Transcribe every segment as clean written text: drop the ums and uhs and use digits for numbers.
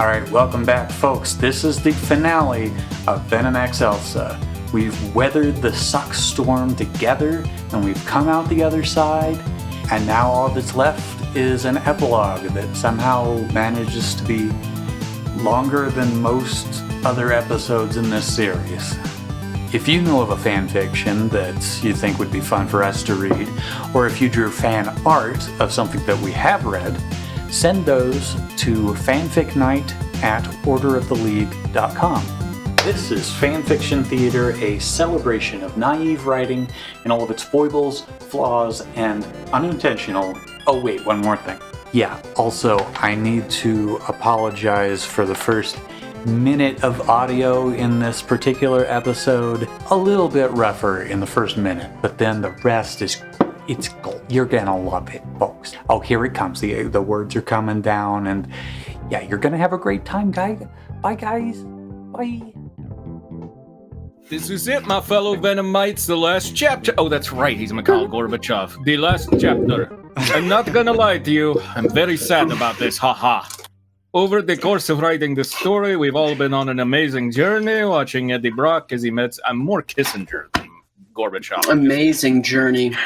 All right, welcome back, folks. This is the finale of Venom x Elsa. We've weathered the suck storm together, and we've come out the other side, and now all that's left is an epilogue that somehow manages to be longer than most other episodes in this series. If you know of a fanfiction that you think would be fun for us to read, or if you drew fan art of something that we have read, send those to fanficnight@orderoftheleague.com. This is Fanfiction Theater, a celebration of naive writing and all of its foibles, flaws, and unintentional... Oh wait, one more thing. Yeah, also, I need to apologize for the first minute of audio in this particular episode. A little bit rougher in the first minute, but then the rest is... It's gold. You're gonna love it, folks. Oh, here it comes. The words are coming down, and yeah, you're gonna have a great time, guys. Bye, guys. Bye. This is it, my fellow Venomites. The last chapter. Oh, that's right. He's Mikhail Gorbachev. The last chapter. I'm not gonna lie to you. I'm very sad about this. Haha. Over the course of writing this story, we've all been on an amazing journey, watching Eddie Brock as he met. I'm more Kissinger than Gorbachev. Amazing journey.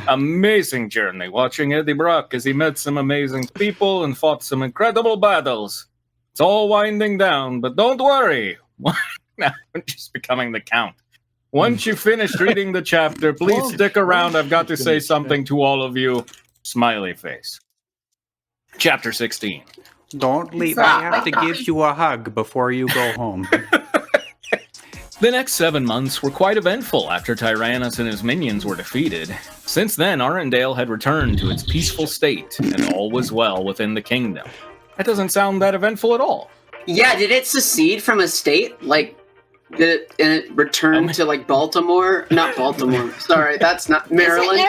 Amazing journey. Watching Eddie Brock as he met some amazing people and fought some incredible battles. It's all winding down, but don't worry. Now I'm just becoming the Count. Once you finish reading the chapter, please stick around. I've got to say something to all of you. Smiley face. Chapter 16. Don't leave. I have to give you a hug before you go home. The next 7 months were quite eventful after Tyrannus and his minions were defeated. Since then, Arendelle had returned to its peaceful state, and all was well within the kingdom. That doesn't sound that eventful at all. Yeah, did it secede from a state? Like, did it return to, like, Baltimore? Not Baltimore. Sorry, that's not Maryland.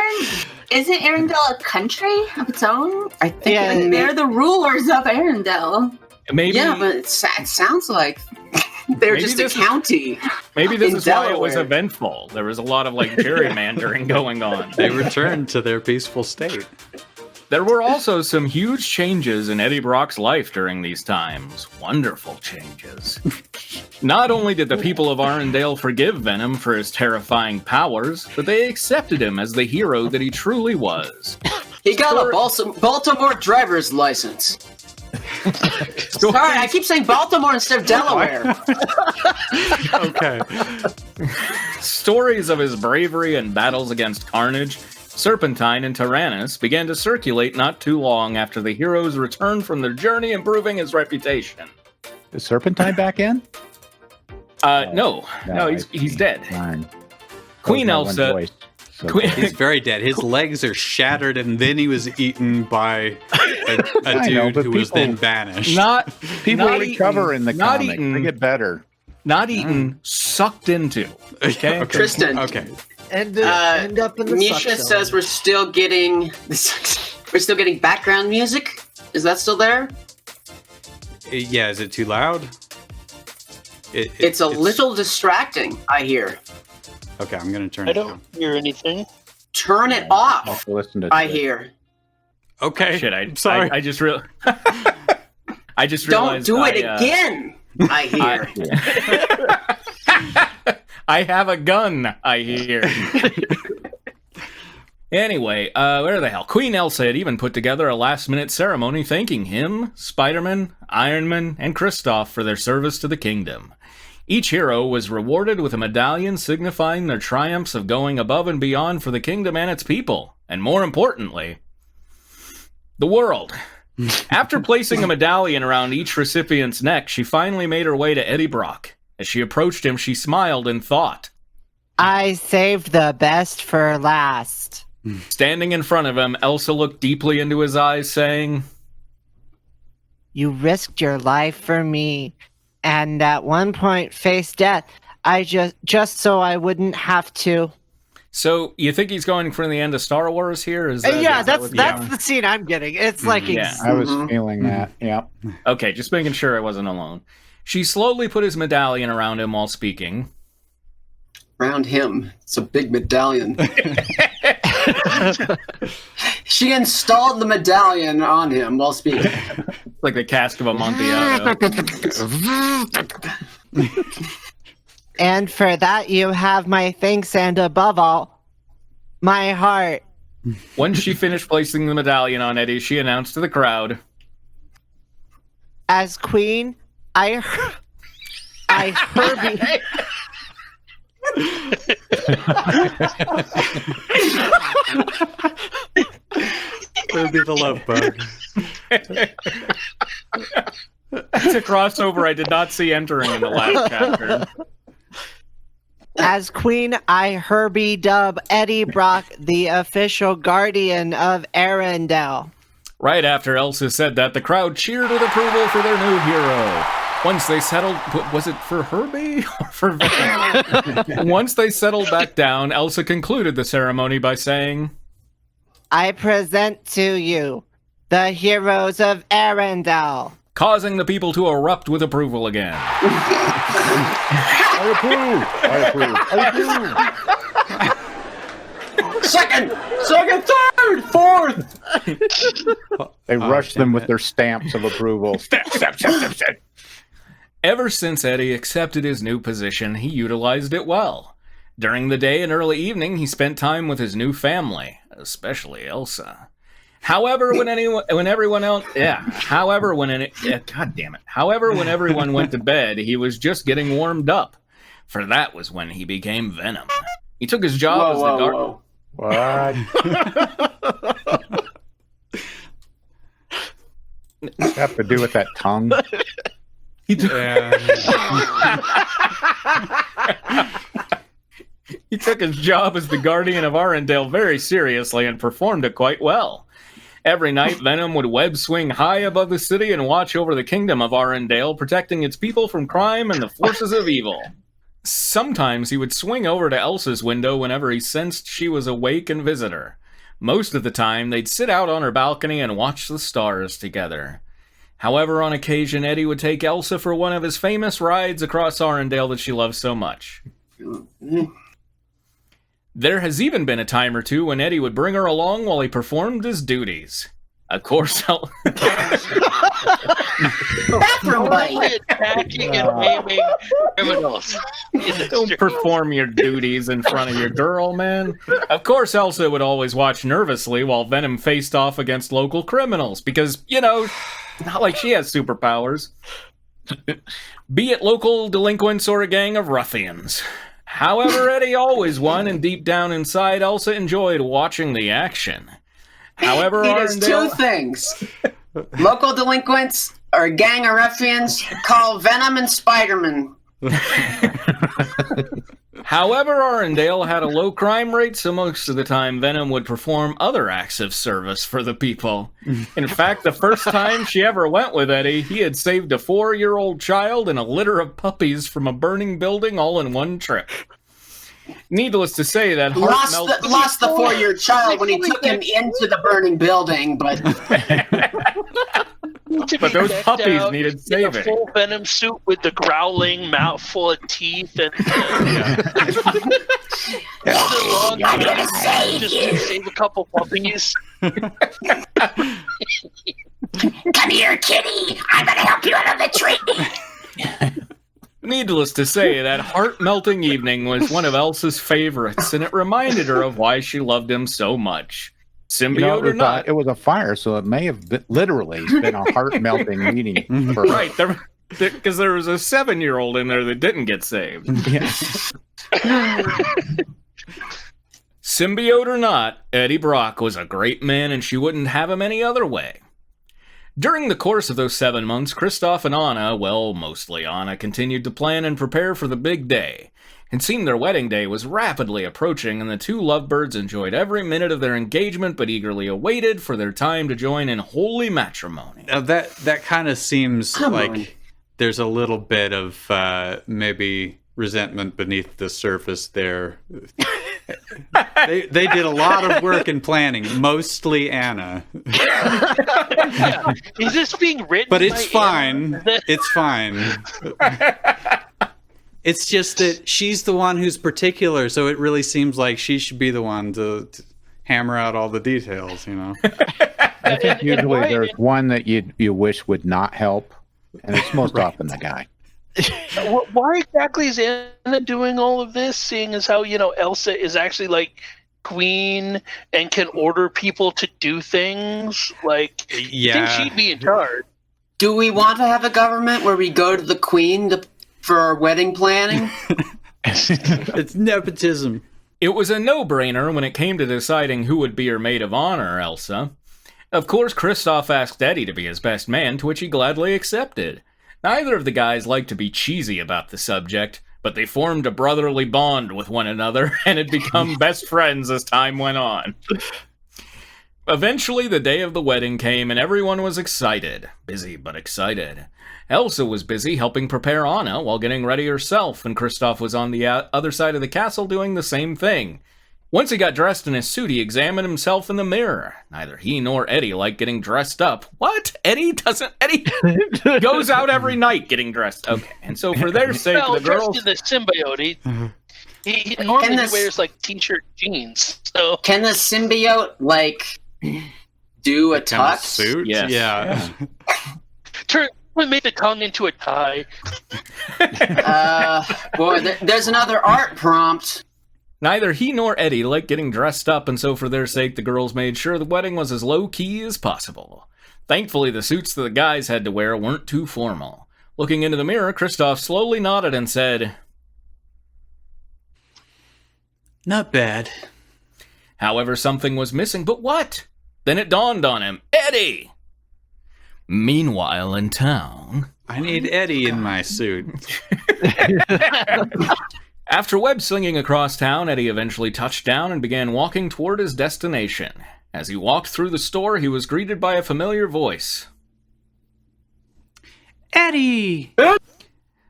Isn't Arendelle a country of its own? I think they're the rulers of Arendelle. Maybe. Yeah, but it sounds like they're just a county. Maybe this is Delaware. why it was eventful. There was a lot of, like, gerrymandering going on. They returned to their peaceful state. There were also some huge changes in Eddie Brock's life during these times. Wonderful changes. Not only did the people of Arendelle forgive Venom for his terrifying powers, but they accepted him as the hero that he truly was. He got a Baltimore driver's license. Sorry, I keep saying Baltimore instead of Delaware. Okay. Stories of his bravery and battles against Carnage, Serpentine, and Tyrannus began to circulate not too long after the heroes returned from their journey, improving his reputation. Is Serpentine back in? No, he's dead. Fine. Queen Elsa. He's very dead. His legs are shattered, and then he was eaten by a dude who was then banished. People recover in the comic. They get better. Not eaten, sucked into. Okay, Tristan. Okay. End up in the Misha says we're still getting background music. Is that still there? Yeah, is it too loud? It's a little distracting, I hear. Okay, I'm gonna turn it down. I don't hear anything. Turn it off. Listen to I hear. Okay. Shit, I'm sorry. I just realized. Don't do it again. I hear. I have a gun, I hear. Anyway, where the hell? Queen Elsa had even put together a last-minute ceremony thanking him, Spider-Man, Iron Man, and Kristoff for their service to the kingdom. Each hero was rewarded with a medallion signifying their triumphs of going above and beyond for the kingdom and its people, and more importantly, the world. After placing a medallion around each recipient's neck, she finally made her way to Eddie Brock. As she approached him, she smiled and thought, I saved the best for last. Standing in front of him, Elsa looked deeply into his eyes, saying, You risked your life for me, and at one point faced death. I just so I wouldn't have to. So, you think he's going for the end of Star Wars here? That's the scene I'm getting. It's like... I was feeling that, yeah. Okay, just making sure I wasn't alone. She slowly put his medallion around him while speaking. Around him. It's a big medallion. She installed the medallion on him while speaking. Like the cask of Amontillado. And for that, you have my thanks, and above all, my heart. Once she finished placing the medallion on Eddie, she announced to the crowd, "As queen, Herby." Herby the love bug. It's a crossover I did not see entering in the last chapter. As queen, I Herby dub Eddie Brock the official guardian of Arendelle. Right after Elsa said that, the crowd cheered with approval for their new hero. Once they settled... Was it for Herby or for Venom? Once they settled back down, Elsa concluded the ceremony by saying, "I present to you the heroes of Arendelle." Causing the people to erupt with approval again. I approve. Second, third, fourth. They rush them with their stamps of approval. Stamp. Ever since Eddie accepted his new position, he utilized it well. During the day and early evening, he spent time with his new family, especially Elsa. However, when everyone went to bed, he was just getting warmed up. For that was when he became Venom. He took his job as the guard. What? Have to do with that tongue? He took his job as the guardian of Arendelle very seriously and performed it quite well. Every night, Venom would web swing high above the city and watch over the kingdom of Arendelle, protecting its people from crime and the forces of evil. Sometimes he would swing over to Elsa's window whenever he sensed she was awake and visit her. Most of the time, they'd sit out on her balcony and watch the stars together. However, on occasion, Eddie would take Elsa for one of his famous rides across Arendelle that she loves so much. There has even been a time or two when Eddie would bring her along while he performed his duties. Of course, Bathroom bite. Attacking and maiming criminals. Don't perform your duties in front of your girl, man. Of course, Elsa would always watch nervously while Venom faced off against local criminals, because, not like she has superpowers. Be it local delinquents or a gang of ruffians. However, Eddie always won, and deep down inside, Elsa enjoyed watching the action. However, he does two things. Local delinquents or a gang of ruffians call Venom and Spider-Man. However, Arendelle had a low crime rate, so most of the time Venom would perform other acts of service for the people. In fact, the first time she ever went with Eddie, he had saved a 4-year-old child and a litter of puppies from a burning building all in one trip. Needless to say, that lost the 4-year child when he took him into the burning building, but those puppies needed saving. A full Venom suit with the growling mouth full of teeth and just to save a couple puppies. Come here, kitty. I'm gonna help you out of the tree. Needless to say, that heart-melting evening was one of Elsa's favorites, and it reminded her of why she loved him so much. Symbiote or not. It was a fire, so it may have literally been a heart-melting meeting. Right, because there was a 7-year-old in there that didn't get saved. Yes. Symbiote or not, Eddie Brock was a great man, and she wouldn't have him any other way. During the course of those 7 months, Kristoff and Anna, well, mostly Anna, continued to plan and prepare for the big day. It seemed their wedding day was rapidly approaching, and the two lovebirds enjoyed every minute of their engagement, but eagerly awaited for their time to join in holy matrimony. Now that kind of seems there's a little bit of maybe resentment beneath the surface there. They did a lot of work in planning, mostly Anna. Is this being written? But it's fine. It's fine. It's just that she's the one who's particular, so it really seems like she should be the one to hammer out all the details, you know. I think And usually why- there's one that you wish would not help, and it's most often the guy. Why exactly is Anna doing all of this, seeing as how, Elsa is actually, like, queen and can order people to do things? Like, Yeah. I think she'd be in charge. Do we want to have a government where we go to the queen for our wedding planning? It's nepotism. It was a no-brainer when it came to deciding who would be her maid of honor, Elsa. Of course, Kristoff asked Eddie to be his best man, to which he gladly accepted. Neither of the guys liked to be cheesy about the subject, but they formed a brotherly bond with one another and had become best friends as time went on. Eventually, the day of the wedding came and everyone was excited. Busy, but excited. Elsa was busy helping prepare Anna while getting ready herself, and Kristoff was on the other side of the castle doing the same thing. Once he got dressed in his suit, he examined himself in the mirror. Neither he nor Eddie liked getting dressed up. What? Eddie goes out every night getting dressed. Okay, and so for their sake, Well, the girls... dressed in the symbiote, he normally wears, like, t-shirt jeans, so... Can the symbiote, like, do a Kind of tux? suit? Yes. Yeah. Make the tongue into a tie. Boy, there's another art prompt. Neither he nor Eddie liked getting dressed up, and so for their sake, the girls made sure the wedding was as low-key as possible. Thankfully, the suits that the guys had to wear weren't too formal. Looking into the mirror, Kristoff slowly nodded and said, Not bad. However, something was missing, but what? Then it dawned on him, Eddie! Meanwhile, in town... I need Eddie in my suit. After web-slinging across town, Eddie eventually touched down and began walking toward his destination. As he walked through the store, he was greeted by a familiar voice. Eddie!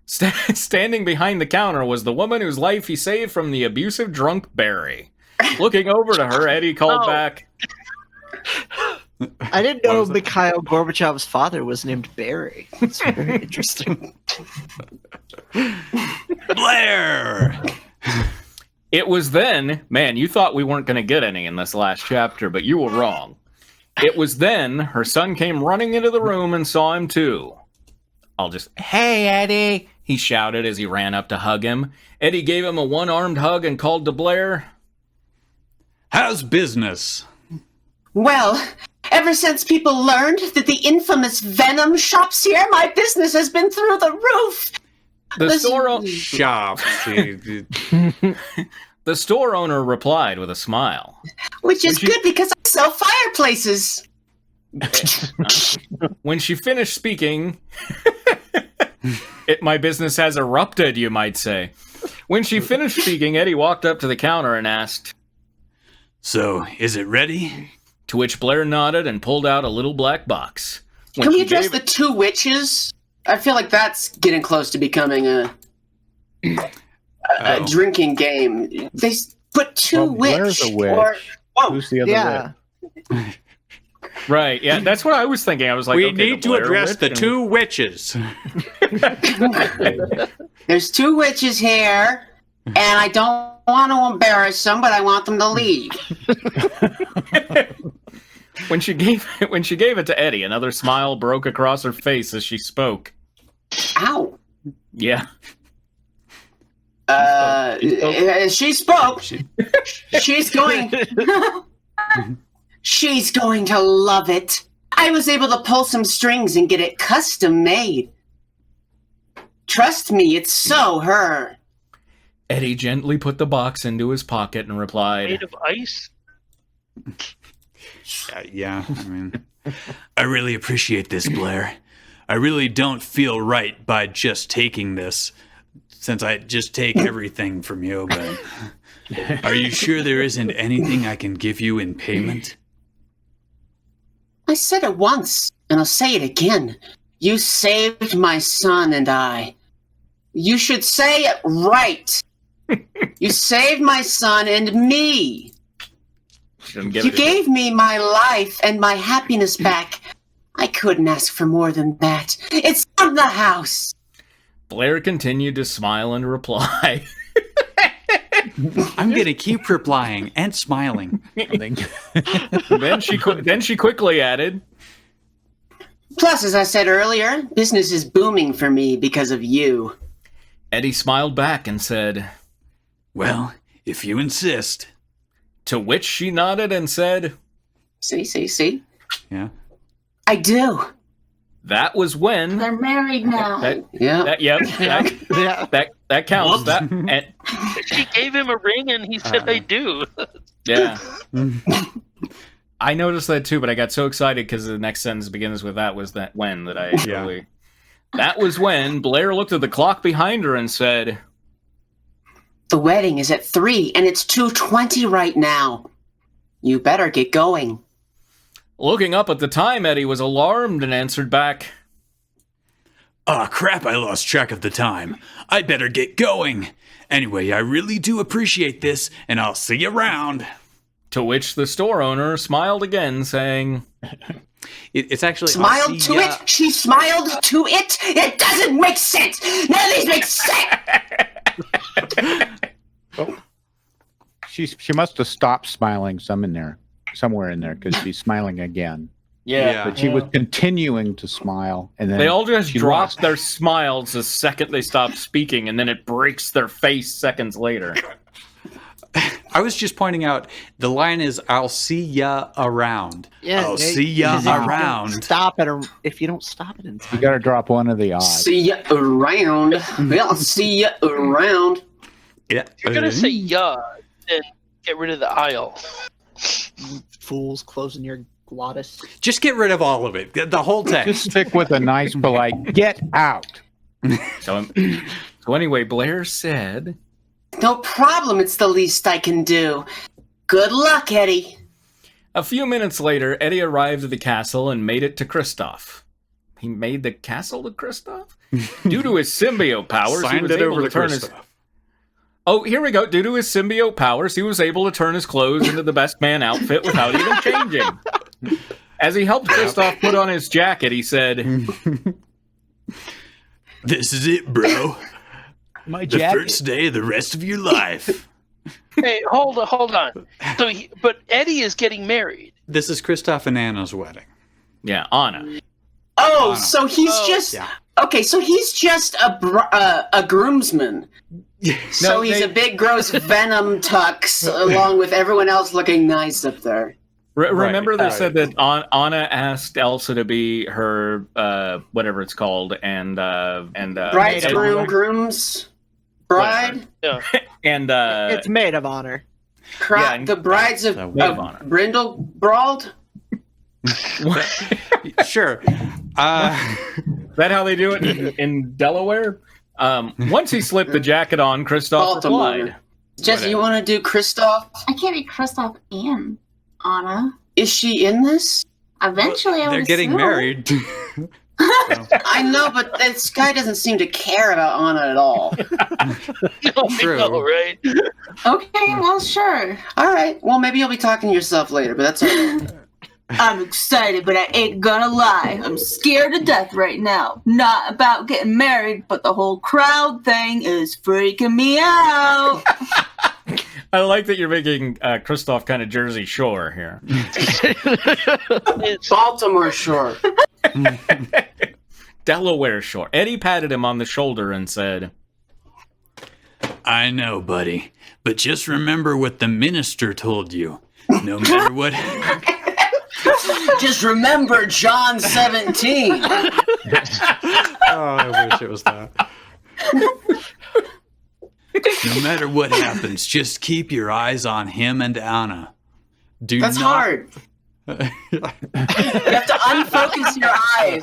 Standing behind the counter was the woman whose life he saved from the abusive drunk Barry. Looking over to her, Eddie called back, I didn't know Mikhail Gorbachev's father was named Barry. It's very interesting. Blair! It was then, man, you thought we weren't going to get any in this last chapter, but you were wrong. It was then her son came running into the room and saw him too. Hey, Eddie, he shouted as he ran up to hug him. Eddie gave him a one-armed hug and called to Blair, How's business? Well, ever since people learned that the infamous Venom shops here, my business has been through the roof. The store Shop. The store owner replied with a smile. Which is good because I sell fireplaces. When she finished speaking, my business has erupted, you might say. When she finished speaking, Eddie walked up to the counter and asked, So, is it ready? to which Blair nodded and pulled out a little black box. When Can we she address gave the two witches? I feel like that's getting close to becoming a drinking game. They put two Well, Blair's witch. a witch. Whoa. Who's the other Yeah. witch? Right, yeah, that's what I was thinking. I was like, We okay, need the to Blair address Witch the and- two witches. There's two witches here, and I don't want to embarrass them, but I want them to leave. When she gave it to Eddie, another smile broke across her face as she spoke. Ow. Yeah. She spoke. She's going. She's going to love it. I was able to pull some strings and get it custom made. Trust me, it's so her. Eddie gently put the box into his pocket and replied, Made of ice? Yeah, I mean, I really appreciate this, Blair. I really don't feel right by just taking this, since I just take everything from you, but are you sure there isn't anything I can give you in payment? I said it once, and I'll say it again. You saved my son and I. You should say it right. You saved my son and me. You gave me my life and my happiness back. I couldn't ask for more than that. It's on the house. Blair continued to smile and reply, I'm gonna keep replying and smiling. Then she quickly added, Plus, as I said earlier, business is booming for me because of you. Eddie smiled back and said, Well, if you insist. to which she nodded and said, See? Yeah. I do. that was when... They're married now. That counts. And, She gave him a ring and he said, I do. yeah. I noticed that too, but I got so excited because the next sentence begins with that was that when that I really... That was when Blair looked at the clock behind her and said, The wedding is at 3 and it's 2:20 right now. You better get going. Looking up at the time, Eddie was alarmed and answered back, Aw, crap, I lost track of the time. I better get going. Anyway, I really do appreciate this, and I'll see you around. to which the store owner smiled again, saying, It's actually... Smiled to it? She smiled to it? It doesn't make sense! None of these make sense! She must have stopped smiling somewhere in there, because she's smiling again. Yeah. But she was continuing to smile, and then They all just she dropped lost. their smiles the second they stopped speaking, and then it breaks their face seconds later. I was just pointing out, the line is, I'll see ya around. Yeah, I'll see ya around. If you don't stop it in time. You got to drop one of the odds. See ya around. I'll see ya around. Yeah. You're going to say yeah, then get rid of the aisle. Fools closing your glottis. Just get rid of all of it. The whole text. Just stick with a nice, polite, get out. So anyway, Blair said, No problem, it's the least I can do. Good luck, Eddie. a few minutes later, Eddie arrived at the castle and made it to Kristoff. He made the castle to Kristoff? Due to his symbiote powers, he Signed was it able over to to turn his... Kristoff. Oh, here we go. Due to his symbiote powers, he was able to turn his clothes into the best man outfit without even changing. As he helped Kristoff put on his jacket, he said, This is it, bro. My The jacket. first day of the rest of your life. Hey, hold on. So, but Eddie is getting married. This is Kristoff and Anna's wedding. yeah, Anna. Oh, Anna. so he's just... yeah. Okay, so he's just a groomsman. So he's a big, gross Venom tux, along with everyone else looking nice up there. Remember they Right. said that Anna asked Elsa to be her, whatever it's called, and Bride's and- groom, groom's bride? Yeah. and It's maid of honor. Yeah, and- the brides of Maid of honor. Brindlebrald? Sure. Is that how they do it in Delaware? Once he slipped the jacket on, Kristoff Baltimore. replied, Jesse, you want to do Kristoff? I can't be Kristoff and Anna. Is she in this? Eventually, I would They're getting assume. married. I know, but this guy doesn't seem to care about Anna at all. True. I know, right? Okay, well, sure. All right, well, maybe you'll be talking to yourself later, but that's all right. I'm excited, but I ain't gonna lie. I'm scared to death right now. Not about getting married, but the whole crowd thing is freaking me out. I like that you're making Kristoff kind of Jersey Shore here. Baltimore Shore. Delaware Shore. Eddie patted him on the shoulder and said, I know, buddy. But just remember what the minister told you. No matter what... Just remember John 17. Oh, I wish it was that. No matter what happens, just keep your eyes on him and Anna. That's hard. You have to unfocus your eyes.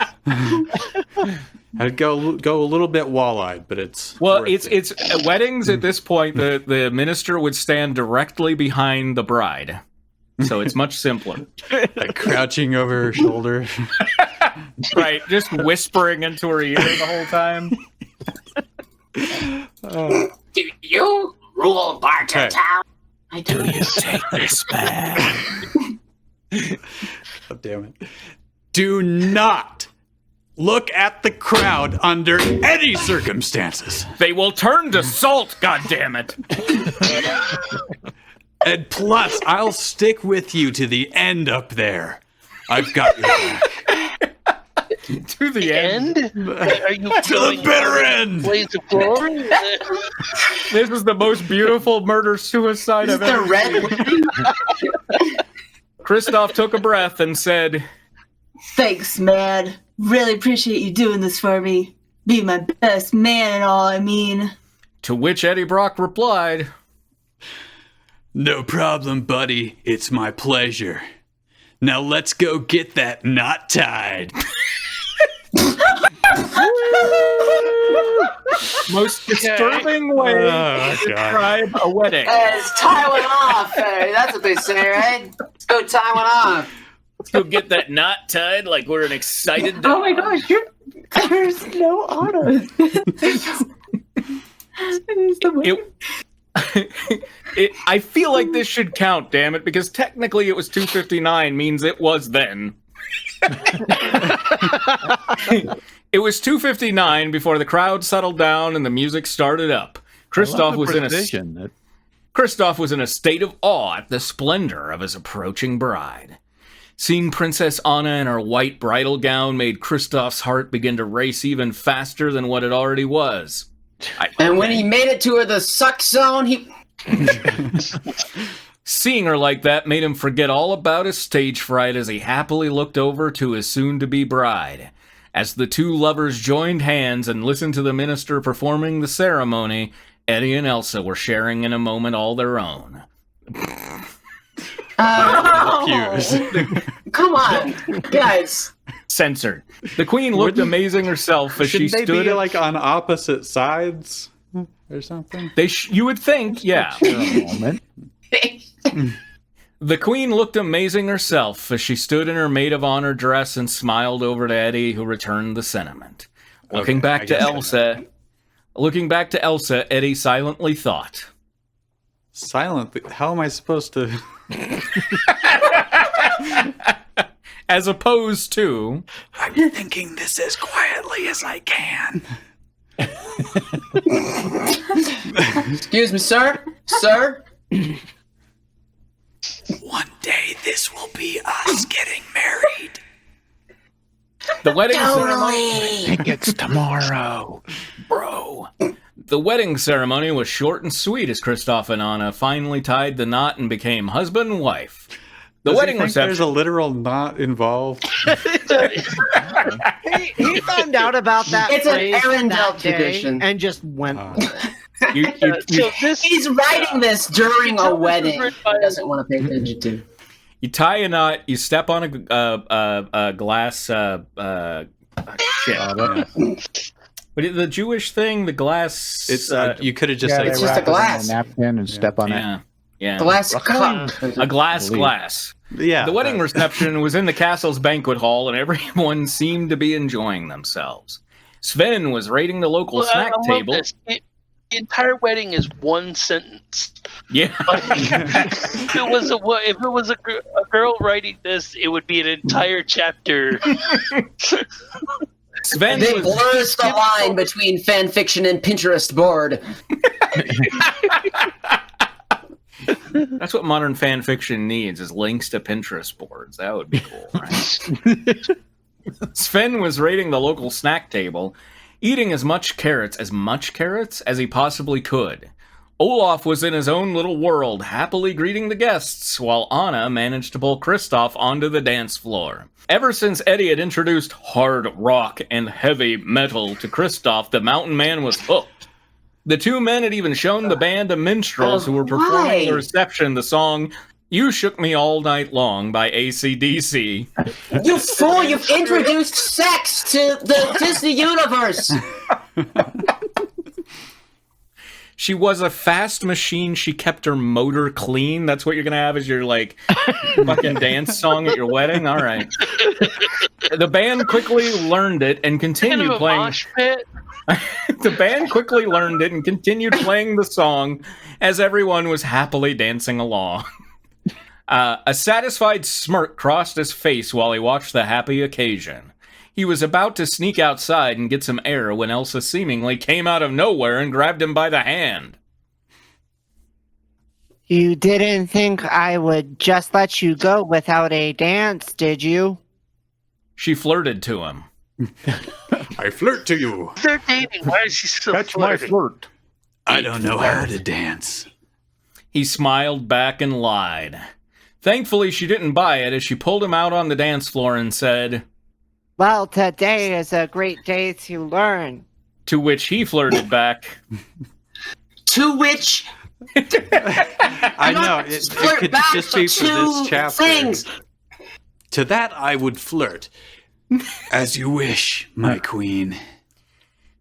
I'd go a little bit wall-eyed, but it's well, worth it's weddings at this point, the minister would stand directly behind the bride. So it's much simpler. like crouching over her shoulder. Right, just whispering into her ear the whole time. Do you rule Barter Hey. Town? I do. You take this back. Oh, damn it. Do not look at the crowd under any circumstances. They will turn to salt, goddammit! And plus, I'll stick with you to the end up there. I've got your back. To the end? Are you To the bitter end! Blaze of glory? This is the most beautiful murder-suicide I've The ever red seen. Kristoff took a breath and said, Thanks, man. Really appreciate you doing this for me. Being my best man and all, I mean. to which Eddie Brock replied, No problem, buddy. It's my pleasure. Now let's go get that knot tied. most disturbing way to describe a wedding. Let's tie one off. That's what they say, right? Let's go tie one off. Let's go get that knot tied like we're an excited Oh dog. my gosh, there's no auto. I feel like this should count, damn it, because technically it was 2:59 means it was then. It was 2:59 before the crowd settled down and the music started up. Kristoff was in a state of awe at the splendor of his approaching bride. Seeing Princess Anna in her white bridal gown made Kristoff's heart begin to race even faster than what it already was. And when he made it to the suck zone, he... Seeing her like that made him forget all about his stage fright as he happily looked over to his soon-to-be bride. As the two lovers joined hands and listened to the minister performing the ceremony, Eddie and Elsa were sharing in a moment all their own. Come on, guys. Censored. The queen looked amazing herself as she Shouldn't they stood be like on opposite sides or something? You would think, yeah. The queen looked amazing herself as she stood in her maid of honor dress and smiled over to Eddie, who returned the sentiment. Looking back to Elsa, Eddie silently thought. Silently? How am I supposed to... As opposed to... I'm thinking this as quietly as I can. Excuse me, sir? Sir? One day this will be us getting married. The wedding Totally. think it's tomorrow. Bro. The wedding ceremony was short and sweet as Kristoff and Anna finally tied the knot and became husband and wife. The Does he wedding think reception... there's a literal knot involved? He found out about that It's an phrase Arendelle that day tradition. and just went with it. So this He's writing this during a wedding. written He by- doesn't want to pay attention to. You tie a knot, you step on a glass... shit. But the Jewish thing, the glass... It's you could have just Yeah, said they It's just wrap a it in glass. napkin and step on it. yeah, yeah. Glass cup. A glass. yeah. The wedding reception was in the castle's banquet hall, and everyone seemed to be enjoying themselves. Sven was raiding the local Well, snack I love table. this. The entire wedding is one sentence. Yeah, If it was a girl writing this, it would be an entire chapter. Sven They was... blurs the line between fanfiction and Pinterest board. That's what modern fan fiction needs, is links to Pinterest boards. That would be cool, right? Sven was raiding the local snack table, eating as much carrots as he possibly could. Olaf was in his own little world, happily greeting the guests, while Anna managed to pull Kristoff onto the dance floor. Ever since Eddie had introduced hard rock and heavy metal to Kristoff, the mountain man was hooked. The two men had even shown the band of minstrels who were performing Why? the reception the song You Shook Me All Night Long by AC/DC. You fool, you've introduced sex to the Disney universe. She was a fast machine. She kept her motor clean. That's what you're going to have as your, like, fucking dance song at your wedding? All right. The band quickly learned it and Kind continued of a playing. mosh pit. The band quickly learned it and continued playing the song as everyone was happily dancing along. A satisfied smirk crossed his face while he watched the happy occasion. He was about to sneak outside and get some air when Elsa seemingly came out of nowhere and grabbed him by the hand. You didn't think I would just let you go without a dance, did you? She flirted to him. I flirt to you. They're dating. Why is she still Catch my flirting? flirt. I don't know how to dance. He smiled back and lied. Thankfully, she didn't buy it as she pulled him out on the dance floor and said, Well, today is a great day to learn. to which he flirted back, To which I know. It flirt could back just be for two this chapter. things. To that I would flirt. As you wish, my queen.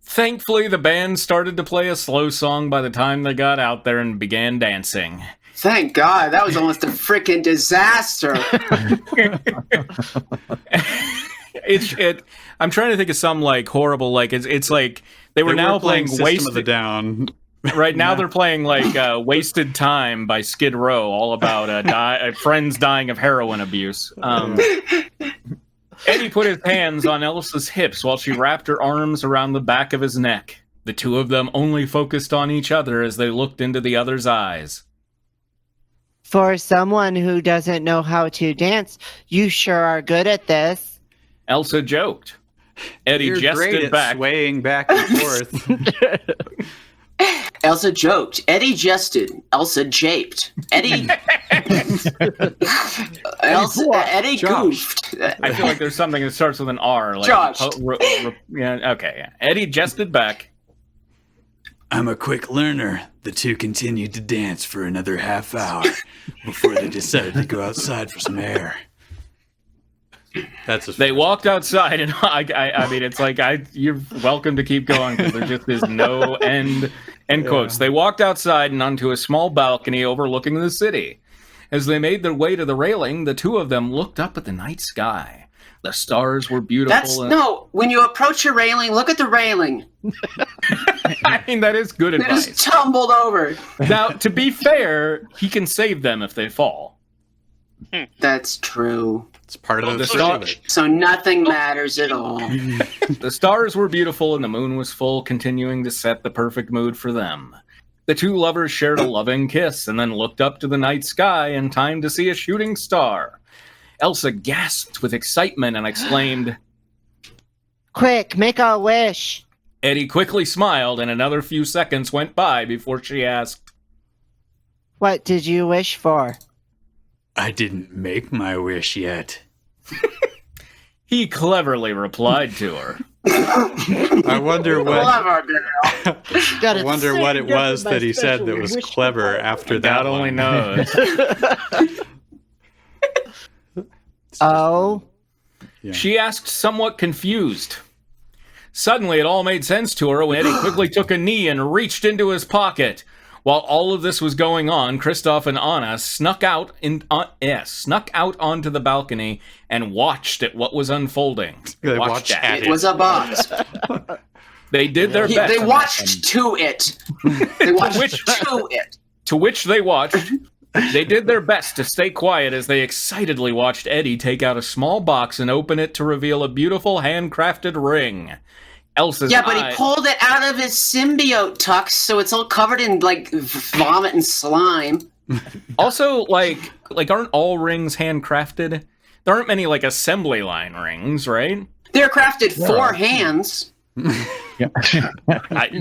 Thankfully, the band started to play a slow song by the time they got out there and began dancing. Thank God, that was almost a freaking disaster. I'm trying to think of some like horrible it's like they were now playing System of the Wasted. Down. Right now they're playing like Wasted Time by Skid Row, all about friends dying of heroin abuse. Eddie put his hands on Elsa's hips while she wrapped her arms around the back of his neck. The two of them only focused on each other as they looked into the other's eyes. For someone who doesn't know how to dance, you sure are good at this. Elsa joked. Eddie You're great jested at back. swaying back and forth. Elsa joked. Eddie jested. Elsa japed. Eddie. Eddie goofed. I feel like there's something that starts with an R. Like Josh. Yeah, okay. Yeah. Eddie jested back. I'm a quick learner. The two continued to dance for another half hour before they decided to go outside for some air. That's They walked outside, and I mean, it's like you're welcome to keep going because there just is no end quotes. They walked outside and onto a small balcony overlooking the city. As they made their way to the railing, the two of them looked up at the night sky. The stars were beautiful. No, when you approach your railing, look at the railing. I mean, that is good They advice. just tumbled over. Now, to be fair, he can save them if they fall. That's true. It's part of the star- story. So nothing matters at all. The stars were beautiful and the moon was full, continuing to set the perfect mood for them. The two lovers shared a loving kiss and then looked up to the night sky in time to see a shooting star. Elsa gasped with excitement and exclaimed, Quick, make a wish. Eddie quickly smiled and another few seconds went by before she asked, What did you wish for? I didn't make my wish yet. He cleverly replied to her. I wonder what. Clever girl. I wonder what it was that he said that was clever after that. God only one. knows. Oh? Yeah. She asked, somewhat confused. Suddenly, it all made sense to her when Eddie quickly took a knee and reached into his pocket. While all of this was going on, Kristoff and Anna snuck out onto the balcony and watched at what was unfolding. They Watched watched at at It was a box. They did their best. They watched to it. They watched to it. To which they watched. They did their best to stay quiet as they excitedly watched Eddie take out a small box and open it to reveal a beautiful handcrafted ring. Elsa's Yeah, but he pulled it out of his symbiote tux, so it's all covered in like vomit and slime. Also, like aren't all rings handcrafted? There aren't many like assembly line rings, right? They're crafted for hands.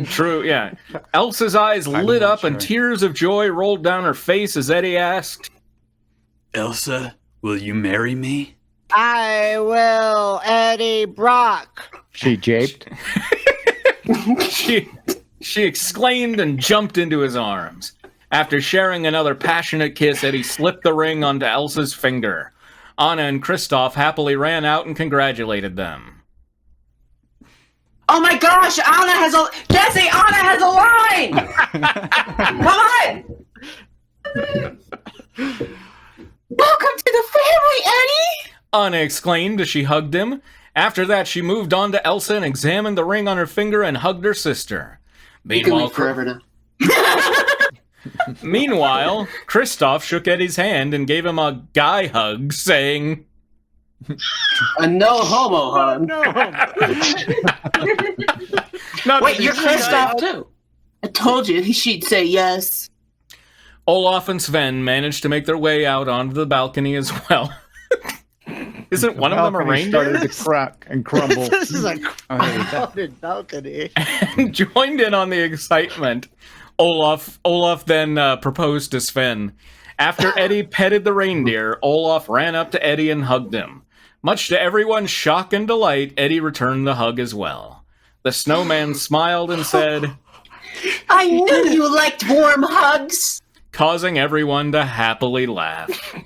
True, yeah. Elsa's eyes lit up and tears of joy rolled down her face as Eddie asked, Elsa, will you marry me? I will, Eddie Brock. She japed. She exclaimed and jumped into his arms. After sharing another passionate kiss, Eddie slipped the ring onto Elsa's finger. Anna and Kristoff happily ran out and congratulated them. Oh my gosh, Anna has a... Jesse, Anna has a line! Come on! Welcome to the family, Eddie! Anna exclaimed as she hugged him. After that, she moved on to Elsa and examined the ring on her finger and hugged her sister. Meanwhile, Kristoff shook Eddie's hand and gave him a guy hug, saying, A no homo hug. Wait, you're Kristoff too. I told you she'd say yes. Olaf and Sven managed to make their way out onto the balcony as well. Isn't one of them a Balcony reindeer? started to crack and crumble. This is a crowded balcony. And joined in on the excitement. Olaf then proposed to Sven. After Eddie petted the reindeer, Olaf ran up to Eddie and hugged him. Much to everyone's shock and delight, Eddie returned the hug as well. The snowman smiled and said, I knew you liked warm hugs. causing everyone to happily laugh.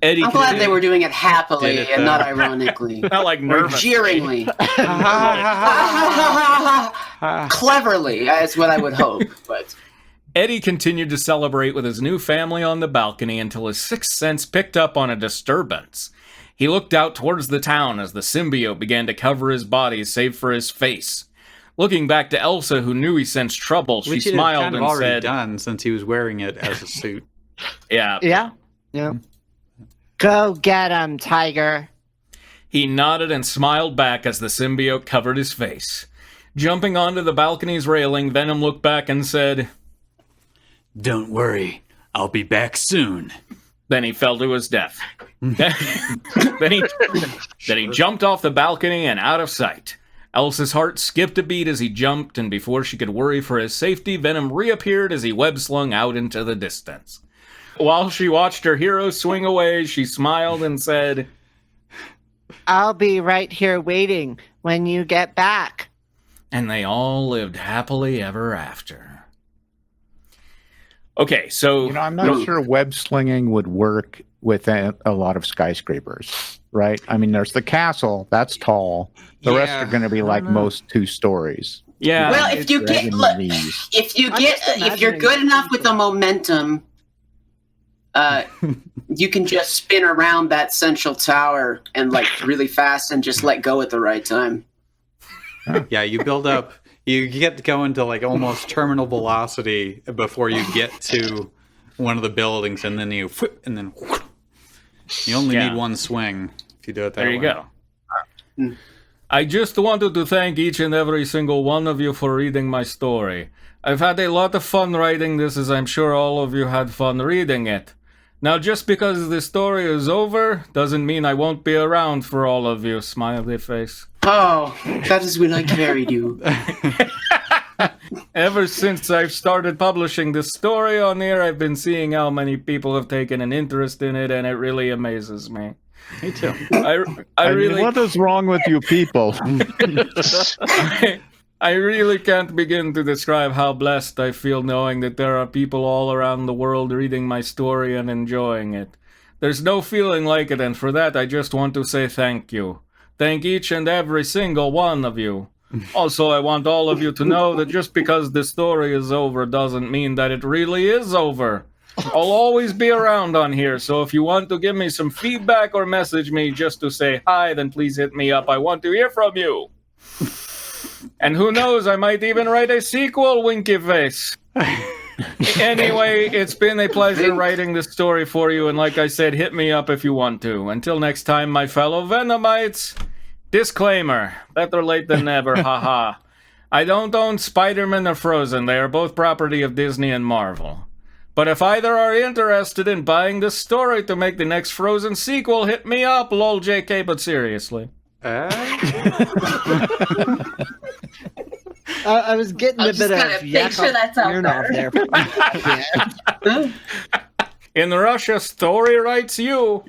Eddie I'm glad they were doing it happily and not ironically. Not like Or nervous. jeeringly. Cleverly, that's what I would hope. But Eddie continued to celebrate with his new family on the balcony until his sixth sense picked up on a disturbance. He looked out towards the town as the symbiote began to cover his body save for his face. Looking back to Elsa, who knew he sensed trouble, she Which he had smiled kind of and already said, done since he was wearing it as a suit. Yeah. Yeah. Go get him, Tiger. He nodded and smiled back as the symbiote covered his face. Jumping onto the balcony's railing, Venom looked back and said, Don't worry, I'll be back soon. Then he fell to his death. then he jumped off the balcony and out of sight. Elsa's heart skipped a beat as he jumped, and before she could worry for his safety, Venom reappeared as he web-slung out into the distance. While she watched her hero swing away, she smiled and said, I'll be right here waiting when you get back. And they all lived happily ever after. Okay, so... I'm not sure web slinging would work with a lot of skyscrapers, right? I mean, there's the castle, that's tall. The rest are going to be like most 2 stories. Yeah. well, if you get if you're good enough with the momentum, you can just spin around that central tower and like really fast and just let go at the right time. Yeah, you build up. You get to go into like almost terminal velocity before you get to one of the buildings, and then you only need one swing if you do it that way. There you go. I just wanted to thank each and every single one of you for reading my story. I've had a lot of fun writing this, as I'm sure all of you had fun reading it. Now, just because the story is over doesn't mean I won't be around for all of you, smiley face. Oh, that is when I carried you. Ever since I've started publishing this story on here, I've been seeing how many people have taken an interest in it, and it really amazes me. Me too. I really... What is wrong with you people? I really can't begin to describe how blessed I feel knowing that there are people all around the world reading my story and enjoying it. There's no feeling like it, and for that I just want to say thank you. Thank each and every single one of you. Also, I want all of you to know that just because the story is over doesn't mean that it really is over. I'll always be around on here, so if you want to give me some feedback or message me just to say hi, then please hit me up. I want to hear from you. And who knows, I might even write a sequel, winky face. Anyway, it's been a pleasure writing this story for you, and like I said, hit me up if you want to. Until next time, my fellow Venomites. Disclaimer, better late than never, haha. I don't own Spider-Man or Frozen. They are both property of Disney and Marvel. But if either are interested in buying this story to make the next Frozen sequel, hit me up, lol JK, but seriously. I was getting a bit of make sure that's out there. In Russia, story writes you.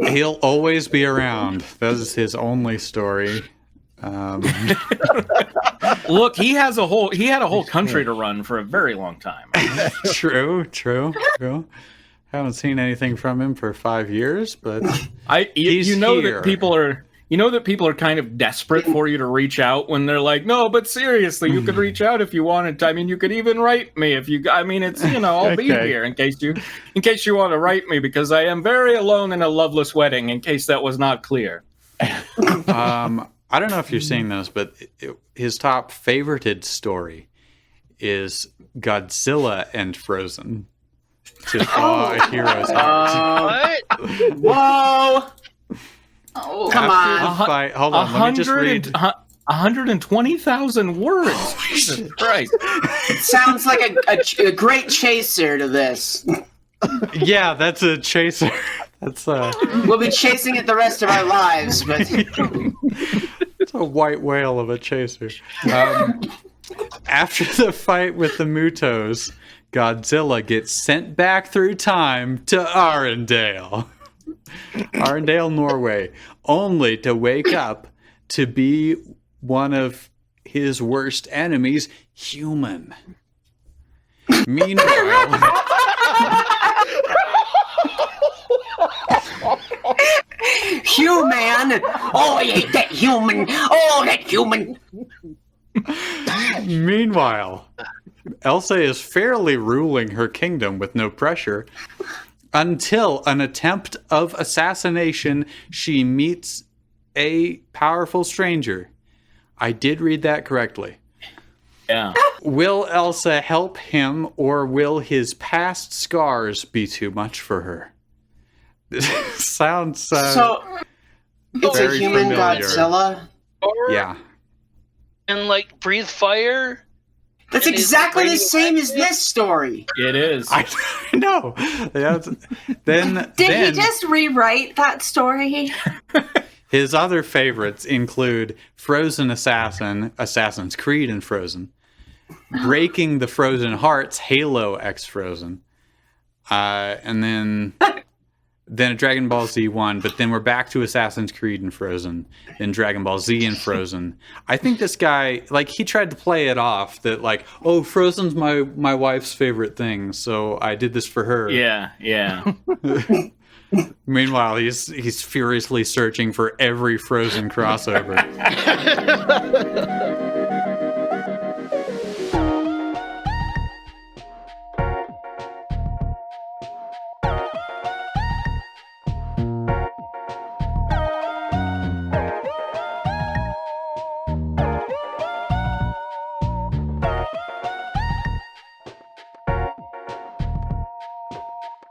He'll always be around. That is his only story. Look, he had a whole country to run for a very long time. True. Haven't seen anything from him for 5 years, but you know that people are kind of desperate for you to reach out when they're like, no, but seriously, you could reach out if you wanted to. I mean, you could even write me if you. I mean, it's I'll be here in case you want to write me, because I am very alone in a loveless wedding. In case that was not clear. I don't know if you're seeing this, but his top favorited story is Godzilla and Frozen. To thaw a hero's heart. Whoa! Oh, Come After on. the fight, hold on, let me just read. 120,000 words. Jesus Christ. It sounds like a great chaser to this. Yeah, that's a chaser. That's We'll be chasing it the rest of our lives, but it's a white whale of a chaser. After the fight with the Mutos, Godzilla gets sent back through time to Arendelle, Norway, only to wake up to be one of his worst enemies, human. Meanwhile, human. Oh, I hate that human. Oh, that human. Meanwhile, Elsa is fairly ruling her kingdom with no pressure until an attempt of assassination. She meets a powerful stranger. I did read that correctly. Yeah. Will Elsa help him, or will his past scars be too much for her? This sounds So it's a very human familiar. Godzilla. Yeah. And like breathe fire. That's And is exactly the radio same as this story. It is. I know. Then Did he just rewrite that story? his other favorites include Frozen Assassin, Assassin's Creed and Frozen, Breaking the Frozen Hearts, Halo X Frozen, and then a Dragon Ball Z one, but then we're back to Assassin's Creed and Frozen, then Dragon Ball Z and Frozen. I think this guy, like, he tried to play it off that, like, oh, Frozen's my wife's favorite thing, so I did this for her. Yeah. Meanwhile, he's furiously searching for every Frozen crossover.